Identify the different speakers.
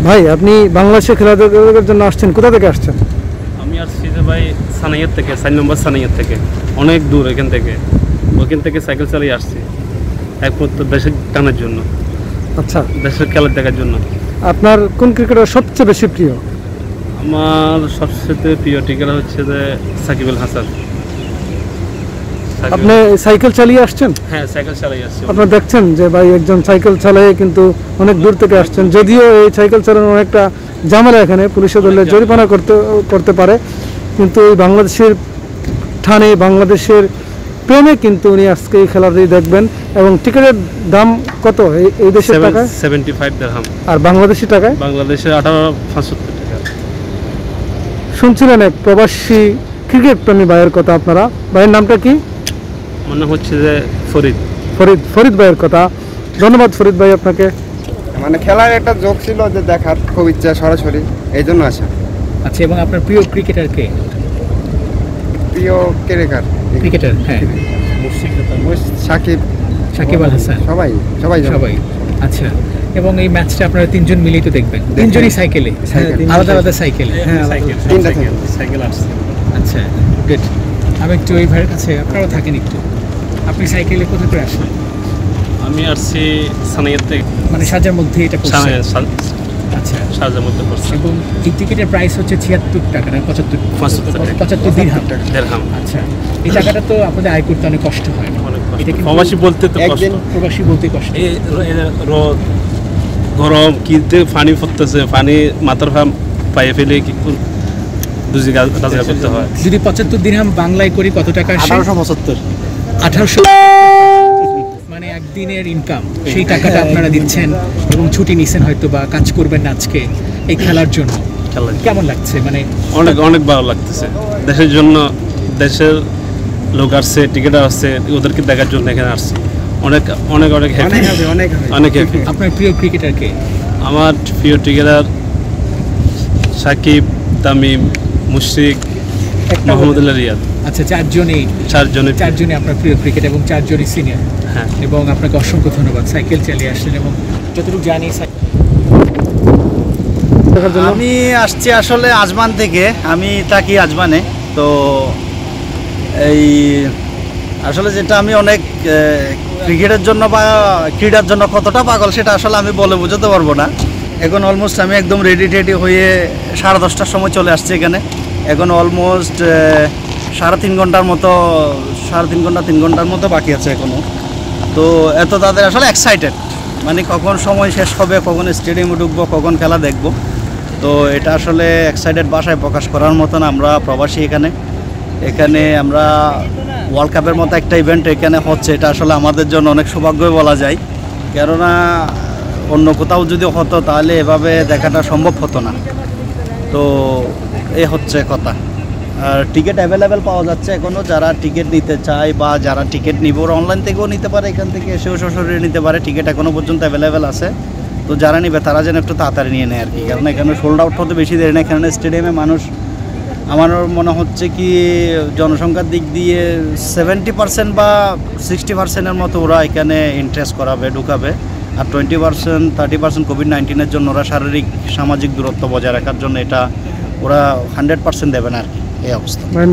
Speaker 1: ভাই আপনি বাংলাদেশে খেলাধুলার জন্য আসছেন, কোথা থেকে আসছেন?
Speaker 2: আমি আসছি যে ভাই সানাইয়ার থেকে, 4 নম্বর সানাইয়ার থেকে, অনেক দূর এখান থেকে। ওখান থেকে সাইকেল চালিয়ে আসছি একমাত্র দেশের টানার জন্য,
Speaker 1: আচ্ছা,
Speaker 2: দেশের খেলা দেখার জন্য।
Speaker 1: আপনার কোন ক্রিকেটার সবচেয়ে বেশি প্রিয়?
Speaker 2: আমার সবচেয়ে প্রিয় ক্রিকেটার হচ্ছে যে সাকিব আল হাসান।
Speaker 1: আপনি সাইকেল চালিয়ে আসছেন?
Speaker 2: হ্যাঁ, সাইকেল চালিয়ে আসছি।
Speaker 1: আপনারা দেখছেন যে ভাই একজন সাইকেল চালিয়ে কিন্তু অনেক দূর থেকে আসছেন, যদিও এই সাইকেল চালানো অনেকটা ঝামেলা, এখানে পুলিশে ধরলে জরিমানা করতে পারে, কিন্তু এই বাংলাদেশের ঠানে, বাংলাদেশের প্রেমে কিন্তু উনি আজকে এই খেলাটি দেখবেন। এবং টিকিটের দাম কত এই দেশের টাকায়?
Speaker 2: 75 দিরহাম।
Speaker 1: আর বাংলাদেশি টাকায়?
Speaker 2: বাংলাদেশে 18,570 টাকা।
Speaker 1: শুনছিলেন এক প্রবাসী ক্রিকেট প্রেমী ভাইয়ের কথা। আপনারা ভাইয়ের নামটা কি?
Speaker 2: মনে হচ্ছে যে ফরিদ।
Speaker 1: ফরিদ ভাইয়ের কথা। ধন্যবাদ ফরিদ ভাই আপনাকে।
Speaker 3: মানে খেলার একটা যোগ ছিল যে দেখার খুব ইচ্ছা সরাসরি, এই জন্য আসা।
Speaker 4: আচ্ছা, এবং আপনার প্রিয় ক্রিকেটার কে?
Speaker 3: প্রিয় ক্রিকেটার?
Speaker 4: হ্যাঁ, সাকিব আল হাসান। সবাই। আচ্ছা, এবং এই ম্যাচটা আপনারা তিনজন মিলেই তো দেখবেন? তিনজনই সাইকেলে, আলাদা আলাদা সাইকেলে?
Speaker 2: হ্যাঁ, সাইকেল আসছে।
Speaker 4: আচ্ছা, গুড। আমি একটু ওই ভাইয়ের কাছে, আপনারাও থাকেন একটু। আপনি সাইকেলে কোথা করে আসলেন?
Speaker 2: আমি আসছি সানাইয়ার থেকে,
Speaker 4: মানে সাজার মধ্যে এটা করছেন? আচ্ছা,
Speaker 2: সাজার মধ্যে করছি।
Speaker 4: এবং এই টিকিটের প্রাইস হচ্ছে 76 টাকা না 75 দিরহাম। আচ্ছা, এই টাকাটা তো আপনাদের আয় করতে অনেক কষ্ট হয় না? এটা কি
Speaker 2: প্রবাসী বলতে তো কষ্ট,
Speaker 4: প্রবাসী বলতে কষ্ট।
Speaker 2: রোদ গরম, কিন্তু পানি পড়তেছে, পানি মাথার পায়ে ফেলে কি দুজি গাছ করতে হয়।
Speaker 4: যদি 75 দিরহাম বাংলায় করি কত টাকা আসে?
Speaker 2: 1875।
Speaker 4: 1800, মানে একদিনের ইনকাম। সেই টাকাটা আপনারা দিচ্ছেন এবং ছুটি নিছেন, হয়তো বা কাজ করবেন না আজকে এই খেলার জন্য। কেমন লাগছে? মানে
Speaker 2: অনেক ভালো লাগতেছে। দেশের জন্য, দেশের লোক আসছে, টিকিট আসছে, ওদেরকে দেখার জন্য এখানে আসছে। অনেক হ্যাপি।
Speaker 4: আপনার প্রিয় ক্রিকেটার কে?
Speaker 2: আমার প্রিয় ক্রিকেটার সাকিব, তামিম, মুশফিক, মোহাম্মদুল্লাহ রিয়াদ।
Speaker 4: আচ্ছা, চারজনই আপনার প্রিয় ক্রিকেট এবং চারজনই সিনিয়র।
Speaker 2: হ্যাঁ,
Speaker 4: এবং আপনাকে অসংখ্য ধন্যবাদ, সাইকেল চালিয়ে আসলেন। এবং যতটুকু জানি
Speaker 5: আমি আসছি আসলে আজমান থেকে, আমি থাকি আজমানে। তো এই আসলে যেটা আমি অনেক ক্রিকেটের জন্য বা ক্রীড়ার জন্য কতটা পাগল সেটা আসলে আমি বলে বোঝাতে পারবো না। এখন অলমোস্ট আমি একদম রেডি হয়ে 10:30টার সময় চলে আসছি এখানে। এখন অলমোস্ট 3.5 ঘন্টার মতো বাকি আছে এখনও। তো এত তাদের আসলে এক্সাইটেড, মানে কখন সময় শেষ হবে, কখন স্টেডিয়ামে ঢুকবো, কখন খেলা দেখবো। তো এটা আসলে এক্সাইটেড ভাষায় প্রকাশ করার মতন। আমরা প্রবাসী, এখানে আমরা ওয়ার্ল্ড কাপের মতো একটা ইভেন্ট এখানে হচ্ছে, এটা আসলে আমাদের জন্য অনেক সৌভাগ্যই বলা যায়। কেননা অন্য কোথাও যদি হতো তাহলে এভাবে দেখাটা সম্ভব হতো না। তো এই হচ্ছে কথা। আর টিকিট অ্যাভেলেবেল পাওয়া যাচ্ছে এখনও। যারা টিকিট নিতে চায় বা যারা টিকিট নিব, ওরা অনলাইন থেকেও নিতে পারে, এখান থেকে এসেও সরাসরি নিতে পারে। টিকিট এখনও পর্যন্ত অ্যাভেলেবেল আছে। তো যারা নিবে তারা যেন একটু তাড়াতাড়ি নিয়ে নেয় আর কি, কারণ এখানে সোল্ড আউট হতে বেশি দেরি না। এখানে স্টেডিয়ামে মানুষ, আমার মনে হচ্ছে কি জনসংখ্যার দিক দিয়ে 70% বা 60%-এর মতো ওরা এখানে ইন্টারেস্ট ঢুকাবে। আর 20%-30% কোভিড-19-এর জন্য ওরা শারীরিক সামাজিক দূরত্ব বজায় রাখার জন্য এটা ওরা 100% দেবে না আর কি, এই অবস্থা।